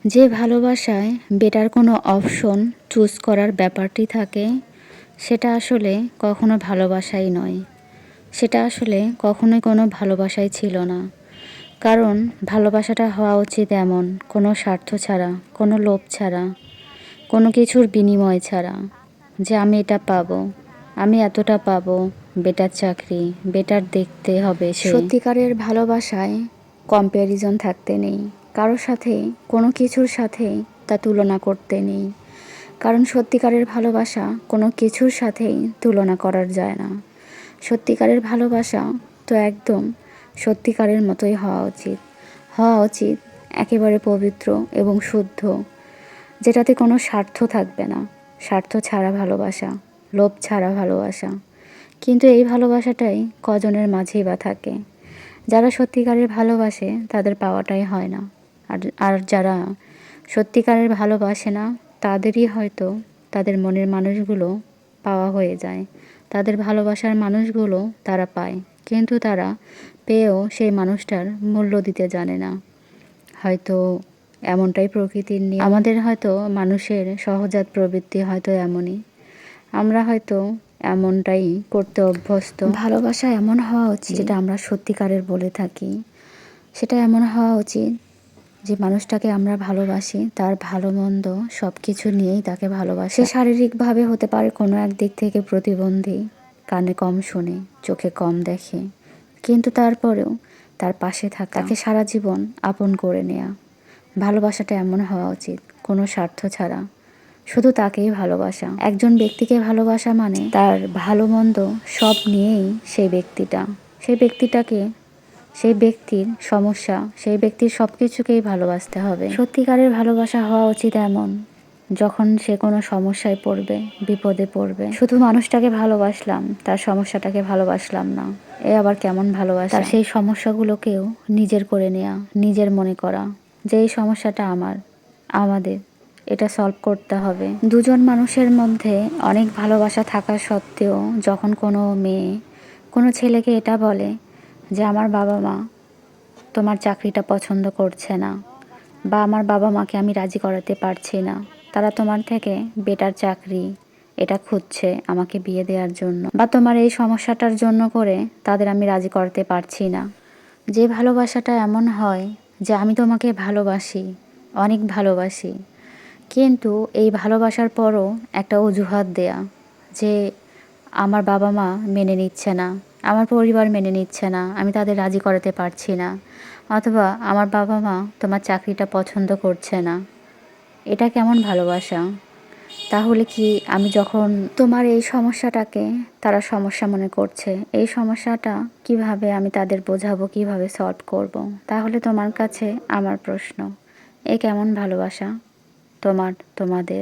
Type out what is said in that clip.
যে ভালোবাসায় বেটার কোনো অপশন চুজ করার ব্যাপারটি থাকে, সেটা আসলে কখনো ভালোবাসাই নয়। সেটা আসলে কখনোই কোনো ভালোবাসাই ছিল না। কারণ ভালোবাসাটা হওয়া উচিত এমন, কোনো স্বার্থ ছাড়া, কোনো লোভ ছাড়া, কোনো কিছুর বিনিময় ছাড়া, যে আমি এটা পাবো, আমি এতটা পাবো, বেটার চাকরি, বেটার দেখতে হবে সে। সত্যিকারের ভালোবাসায় কম্প্যারিজন থাকতে নেই, কারোর সাথে কোনো কিছুর সাথেই তা তুলনা করতে নেই। কারণ সত্যিকারের ভালোবাসা কোনো কিছুর সাথেই তুলনা করার যায় না। সত্যিকারের ভালোবাসা তো একদম সত্যিকারের মতোই হওয়া উচিত একেবারে পবিত্র এবং শুদ্ধ, যেটাতে কোনো স্বার্থ থাকবে না। স্বার্থ ছাড়া ভালোবাসা, লোভ ছাড়া ভালোবাসা। কিন্তু এই ভালোবাসাটাই কজনের মাঝেই বা থাকে। যারা সত্যিকারের ভালোবাসে তাদের পাওয়াটাই হয় না, আর যারা সত্যিকারের ভালোবাসে না তাদেরই হয়তো তাদের মনের মানুষগুলো পাওয়া হয়ে যায়। তাদের ভালোবাসার মানুষগুলো তারা পায়, কিন্তু তারা পেয়েও সেই মানুষটার মূল্য দিতে জানে না। হয়তো এমনটাই প্রকৃতির নিয়ম। আমাদের হয়তো মানুষের সহজাত প্রবৃত্তি হয়তো এমনই, আমরা হয়তো এমনটাই করতে অভ্যস্ত। ভালোবাসা এমন হওয়া উচিত, যেটা আমরা সত্যিকারের বলে থাকি, সেটা এমন হওয়া উচিত যে মানুষটাকে আমরা ভালোবাসি তার ভালো মন্দ সব কিছু নিয়েই তাকে ভালোবাসি। সে শারীরিকভাবে হতে পারে কোনো এক দিক থেকে প্রতিবন্ধী, কানে কম শোনে, চোখে কম দেখে, কিন্তু তারপরেও তার পাশে থাকা, তাকে সারা জীবন আপন করে নেয়া। ভালোবাসাটা এমন হওয়া উচিত, কোনো স্বার্থ ছাড়া, শুধু তাকেই ভালোবাসা। একজন ব্যক্তিকে ভালোবাসা মানে তার ভালো মন্দ সব নিয়েই সেই ব্যক্তিটাকে, সেই ব্যক্তির সমস্যা, সেই ব্যক্তির সব কিছুকেই ভালোবাসতে হবে। সত্যিকারের ভালোবাসা হওয়া উচিত এমন, যখন সে কোনো সমস্যায় পড়বে, বিপদে পড়বে, শুধু মানুষটাকে ভালোবাসলাম, তার সমস্যাটাকে ভালোবাসলাম না, এ আবার কেমন ভালোবাসা? তার সেই সমস্যাগুলোকেও নিজের করে নেয়া, নিজের মনে করা যে এই সমস্যাটা আমাদের, এটা সলভ করতে হবে। দুজন মানুষের মধ্যে অনেক ভালোবাসা থাকা সত্ত্বেও যখন কোনো মেয়ে কোনো ছেলেকে এটা বলে যে আমার বাবা মা তোমার চাকরিটা পছন্দ করছে না, বা আমার বাবা মাকে আমি রাজি করাতে পারছি না, তারা তোমার থেকে বেটার চাকরি এটা খুঁজছে আমাকে বিয়ে দেওয়ার জন্য, বা তোমার এই সমস্যাটার জন্য করে তাদের আমি রাজি করাতে পারছি না। যে ভালোবাসাটা এমন হয় যে আমি তোমাকে ভালোবাসি, অনেক ভালোবাসি, কিন্তু এই ভালোবাসার পরও একটা অজুহাত দেয়া যে আমার বাবা মা মেনে নিচ্ছে না, আমার পরিবার মেনে নিচ্ছে না, আমি তাদের রাজি করাতে পারছি না, অথবা আমার বাবা মা তোমার চাকরিটা পছন্দ করছে না। এটা কেমন ভালোবাসা? তাহলে কি আমি যখন তোমার এই সমস্যাটাকে তারা সমস্যা মনে করছে, এই সমস্যাটা কিভাবে আমি তাদের বোঝাবো, কিভাবে সলভ করব? তাহলে তোমার কাছে আমার প্রশ্ন, এ কেমন ভালোবাসা তোমাদের?